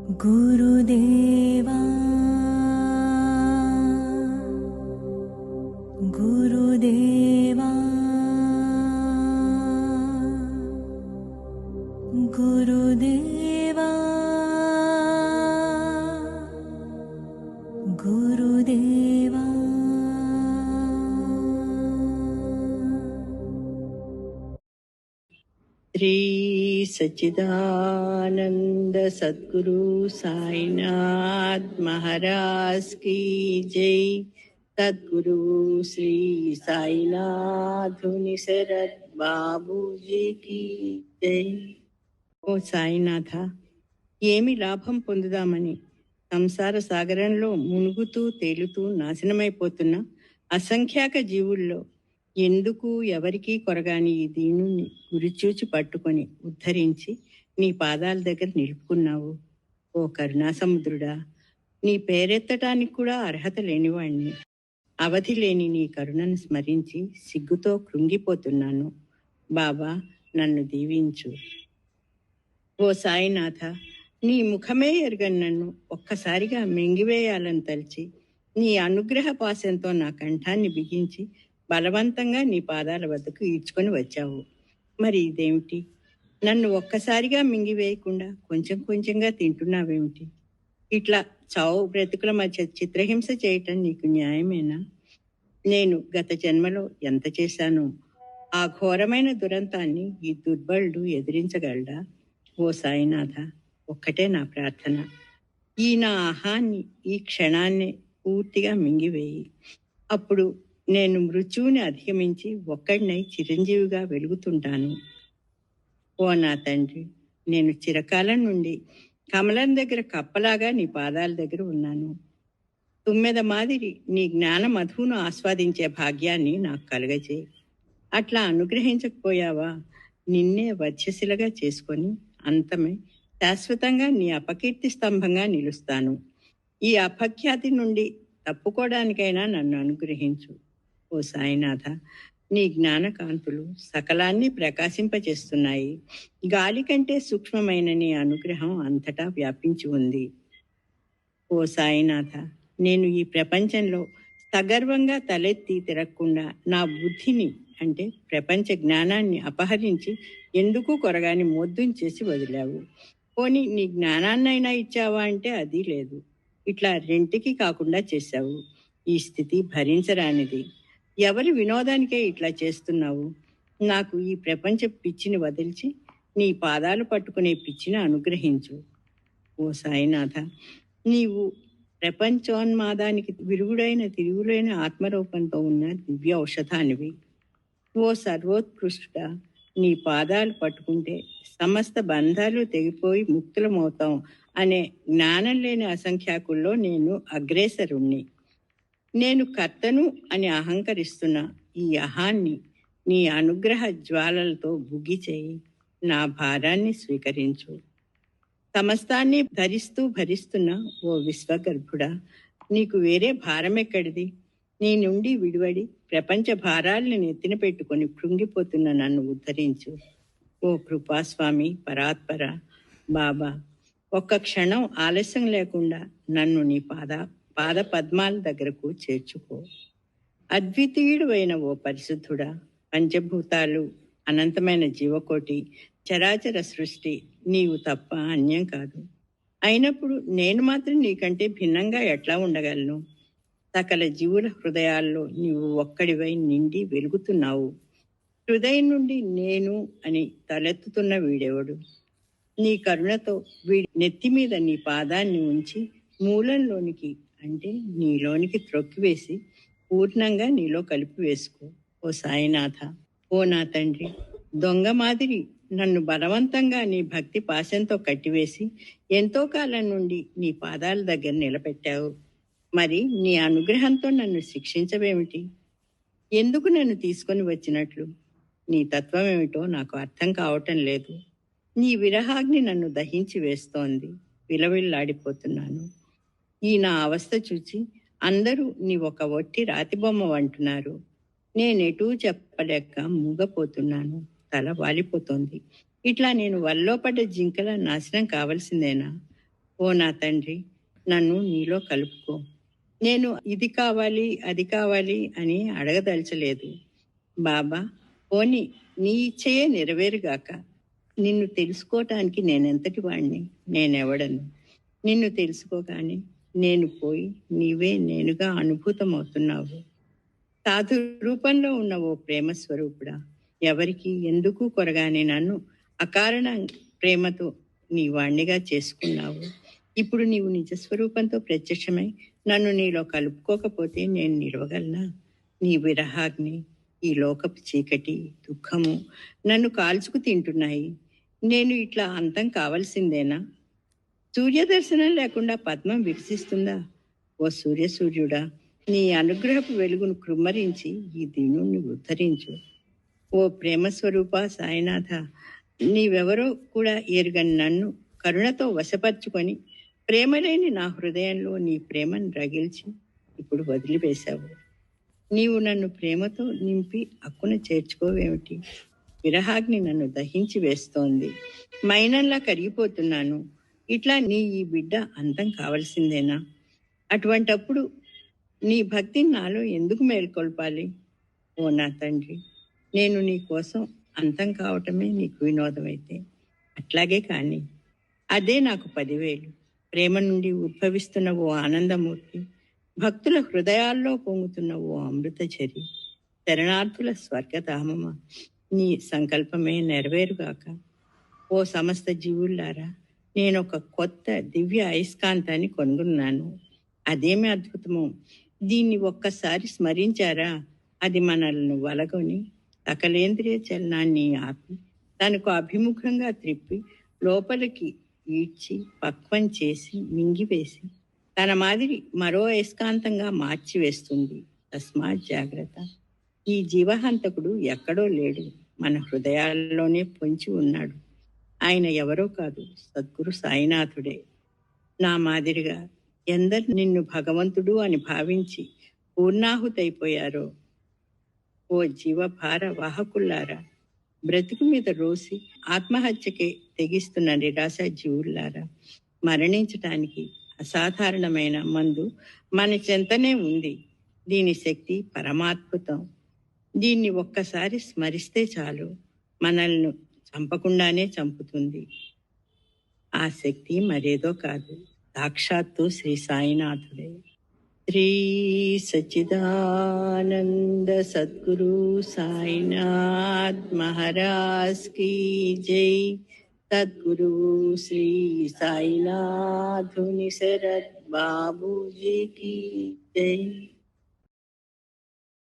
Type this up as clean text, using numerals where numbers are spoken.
गुरुदेवा गुरुदेवा गुरुदेवा गुरुदेवा श्री सच्चिदानंद सद्गुरु साईनाथ महाराज की जय। सद्गुरु श्री साईनाथ शरद బాబూజీ की జై। ఓ సాయినాథ, ఏమి లాభం పొందుదామని సంసార సాగరంలో మునుగుతూ తేలుతూ నాశనమైపోతున్న అసంఖ్యాక జీవుల్లో ఎందుకు ఎవరికీ కొరగాని ఈ దీనుణ్ణి గురిచూచి పట్టుకొని ఉద్ధరించి నీ పాదాల దగ్గర నిలుపుకున్నావు. ఓ కరుణాసముద్రుడా, నీ పేరెత్తటానికి కూడా అర్హత లేనివాణ్ణి. అవధి లేని నీ కరుణను స్మరించి సిగ్గుతో కృంగిపోతున్నాను. బాబా, నన్ను దీవించు. ఓ సాయినాథ, నీ ముఖమే ఎరగని నన్ను ఒక్కసారిగా మింగివేయాలని తలిచి నీ అనుగ్రహ పాశంతో నా కంఠాన్ని బిగించి బలవంతంగా నీ పాదాల వద్దకు ఈడ్చుకొని వచ్చావు. మరి ఇదేమిటి? నన్ను ఒక్కసారిగా మింగివేయకుండా కొంచెం కొంచెంగా తింటున్నావేమిటి? ఇట్లా చావు బ్రతుకుల మధ్య చిత్రహింస చేయటం నీకు న్యాయమేనా? నేను గత జన్మలో ఎంత చేశానో ఆ ఘోరమైన దురంతాన్ని ఈ దుర్బలుడు ఎదిరించగలడా? ఓ సాయినాథ, ఒక్కటే నా ప్రార్థన, ఈ నా అహాన్ని ఈ క్షణాన్నే పూర్తిగా మింగివేయి. అప్పుడు నేను మృత్యువుని అధిగమించి ఒక్కడినై చిరంజీవిగా వెలుగుతుంటాను. ఓ నా తండ్రి, నేను చిరకాలం నుండి కమలం దగ్గర కప్పలాగా నీ పాదాల దగ్గర ఉన్నాను. తుమ్మెద మాదిరి నీ జ్ఞాన మధువును ఆస్వాదించే భాగ్యాన్ని నాకు కలగజేయి. అట్లా అనుగ్రహించకపోయావా, నిన్నే వధ్యశిలగా చేసుకొని అంతమై శాశ్వతంగా నీ అపకీర్తి స్తంభంగా నిలుస్తాను. ఈ అపఖ్యాతి నుండి తప్పుకోవడానికైనా నన్ను అనుగ్రహించు. ఓ సాయినాథ, నీ జ్ఞానకాంతులు సకలాన్ని ప్రకాశింపచేస్తున్నాయి. గాలి కంటే సూక్ష్మమైన నీ అనుగ్రహం అంతటా వ్యాపించి ఉంది. ఓ సాయినాథ, నేను ఈ ప్రపంచంలో సగర్వంగా తలెత్తి తిరగకుండా నా బుద్ధిని అంటే ప్రపంచ జ్ఞానాన్ని అపహరించి ఎందుకు కొరగాని మొద్దుంచేసి వదిలావు. పోనీ నీ జ్ఞానాన్నైనా ఇచ్చావా అంటే అది లేదు. ఇట్లా రెంటికి కాకుండా చేశావు. ఈ స్థితి భరించరానిది. ఎవరి వినోదానికే ఇట్లా చేస్తున్నావు? నాకు ఈ ప్రపంచ పిచ్చిని వదిల్చి నీ పాదాలు పట్టుకునే పిచ్చిని అనుగ్రహించు. ఓ సాయినాథ, నీవు ప్రపంచోన్మాదానికి విరుగుడైన తిరుగులైన ఆత్మరూపంతో ఉన్న దివ్య ఔషధానివి. ఓ సర్వోత్కృష్ట, నీ పాదాలు పట్టుకుంటే సమస్త బంధాలు తెగిపోయి ముక్తులమవుతాం అనే జ్ఞానం లేని అసంఖ్యాకుల్లో నేను అగ్రేసరుణ్ణి. నేను కర్తను అని అహంకరిస్తున్న ఈ అహాన్ని నీ అనుగ్రహ జ్వాలలతో బుగ్గి చేయి. నా భారాన్ని స్వీకరించు. సమస్తాన్ని ధరిస్తూ భరిస్తున్న ఓ విశ్వగర్భుడా, నీకు వేరే భారం ఎక్కడిది? నీ నుండి విడివడి ప్రపంచ భారాల్ని నెత్తిన పెట్టుకొని కృంగిపోతున్న నన్ను ఉద్ధరించు. ఓ కృపాస్వామి పరాత్పర బాబా, ఒక్క క్షణం ఆలస్యం లేకుండా నన్ను నీ పాద పద్మాల దగ్గరకు చేర్చుకో. అద్వితీయుడు అయిన ఓ పరిశుద్ధుడా, పంచభూతాలు, అనంతమైన జీవకోటి, చరాచర సృష్టి నీవు తప్ప అన్యం కాదు. అయినప్పుడు నేను మాత్రం నీకంటే భిన్నంగా ఎట్లా ఉండగలను? సకల జీవుల హృదయాల్లో నీవు ఒక్కడివై నిండి వెలుగుతున్నావు. హృదయం నుండి నేను అని తలెత్తుతున్న వీడెవడు? నీ కరుణతో వీడి నెత్తి మీద నీ పాదాన్ని ఉంచి మూలంలోనికి అంటే నీలోనికి త్రొక్కివేసి పూర్ణంగా నీలో కలిపి వేసుకో. ఓ సాయినాథ, ఓ నా తండ్రి, దొంగ మాదిరి నన్ను బలవంతంగా నీ భక్తి పాశంతో కట్టివేసి ఎంతో కాలం నుండి నీ పాదాల దగ్గర నిలబెట్టావు. మరి నీ అనుగ్రహంతో నన్ను శిక్షించవేమిటి? ఎందుకు నన్ను తీసుకొని వచ్చినట్లు? నీ తత్వం ఏమిటో నాకు అర్థం కావటం లేదు. నీ విరహాగ్ని నన్ను దహించి వేస్తోంది. విలవిల్లాడిపోతున్నాను. ఈ నా అవస్థ చూచి అందరూ నీ ఒక ఒట్టి రాతిబొమ్మ అంటున్నారు. నేనెటూ చెప్పలేక మూగపోతున్నాను. తల వాలిపోతోంది. ఇట్లా నేను వల్లో పడ్డ జింకల నాశనం కావలసిందేనా? ఓ నా తండ్రి, నన్ను నీలో కలుపుకో. నేను ఇది కావాలి, అది కావాలి అని అడగదలచలేదు. బాబా, పోనీ నీ ఇచ్చయే నెరవేరుగాక. నిన్ను తెలుసుకోవటానికి నేనెంతటి వాణ్ణి, నేనెవడను. నిన్ను తెలుసుకోగానే నేను పోయి నీవే నేనుగా అనుభూతమవుతున్నావు. సాధు రూపంలో ఉన్న ఓ ప్రేమ స్వరూపుడా, ఎవరికి ఎందుకు కొరగాని నన్ను అకారణ ప్రేమతో నీ వాణ్ణిగా చేసుకున్నావు. ఇప్పుడు నీవు నిజస్వరూపంతో ప్రత్యక్షమై నన్ను నీలో కలుపుకోకపోతే నేను నిలవగలనా? నీ విరహాగ్ని, ఈ లోకపు చీకటి, దుఃఖము నన్ను కాల్చుకు తింటున్నాయి. నేను ఇట్లా అంతం కావలసిందేనా? సూర్యదర్శనం లేకుండా పద్మం వికసిస్తుందా? ఓ సూర్యుడా, నీ అనుగ్రహపు వెలుగును కృమ్మరించి ఈ దీనుణ్ణి ఉద్ధరించు. ఓ ప్రేమ స్వరూప సాయినాథ, నీవెవరో కూడా ఎరుగని నన్ను కరుణతో వశపరుచుకొని ప్రేమలేని నా హృదయంలో నీ ప్రేమను రగిల్చి ఇప్పుడు వదిలివేశావు. నీవు నన్ను ప్రేమతో నింపి అక్కున చేర్చుకోవేమిటి? విరహాగ్ని నన్ను దహించి వేస్తోంది. మైనంలా కరిగిపోతున్నాను. ఇట్లా నీ ఈ బిడ్డ అంతం కావలసిందేనా? అటువంటప్పుడు నీ భక్తిని నాలో ఎందుకు మేల్కొల్పాలి? ఓ నా తండ్రి, నేను నీ కోసం అంతం కావటమే నీకు వినోదమైతే అట్లాగే కానీ. అదే నాకు 10,000. ప్రేమ నుండి ఉద్భవిస్తున్న ఓ ఆనందమూర్తి, భక్తుల హృదయాల్లో పొంగుతున్న ఓ అమృతచరి, శరణార్థుల స్వర్గధామమా, నీ సంకల్పమే నెరవేరుగాక. ఓ సమస్త జీవుల్లారా, నేను ఒక కొత్త దివ్య అయస్కాంతాన్ని కొనుగొన్నాను. అదేమి అద్భుతమో! దీన్ని ఒక్కసారి స్మరించారా, అది మనల్ని వలగొని సకలేంద్రియ చలనాన్ని ఆపి తనకు అభిముఖంగా త్రిప్పి లోపలికి ఈడ్చి పక్వం చేసి మింగివేసి తన మాదిరి మరో అయస్కాంతంగా మార్చివేస్తుంది. తస్మాత్ జాగ్రత్త. ఈ జీవహంతకుడు ఎక్కడో లేడు, మన హృదయాల్లోనే పొంచి ఉన్నాడు. ఆయన ఎవరో కాదు, సద్గురు సాయినాథుడే. నా మాదిరిగా ఎందరు నిన్ను భగవంతుడు అని భావించి పూర్ణాహుతైపోయారో. ఓ జీవభార వాహకుల్లారా, బ్రతుకు మీద రోసి ఆత్మహత్యకే తెగిస్తున్న నిరాశ జీవుల్లారా, మరణించటానికి అసాధారణమైన మందు మన చెంతనే ఉంది. దీని శక్తి పరమాద్భుతం. దీన్ని ఒక్కసారి స్మరిస్తే చాలు, మనల్ని చంపకుండానే చంపుతుంది. ఆ శక్తి మరేదో కాదు, సాక్షాత్తు శ్రీ సాయినాథుడే. శ్రీ సచ్చిదానంద సద్గురు సాయినాథ్ మహారాజ్ की जय. सद्गुरु श्री साईनाथ निसरत बाबू जी की जय.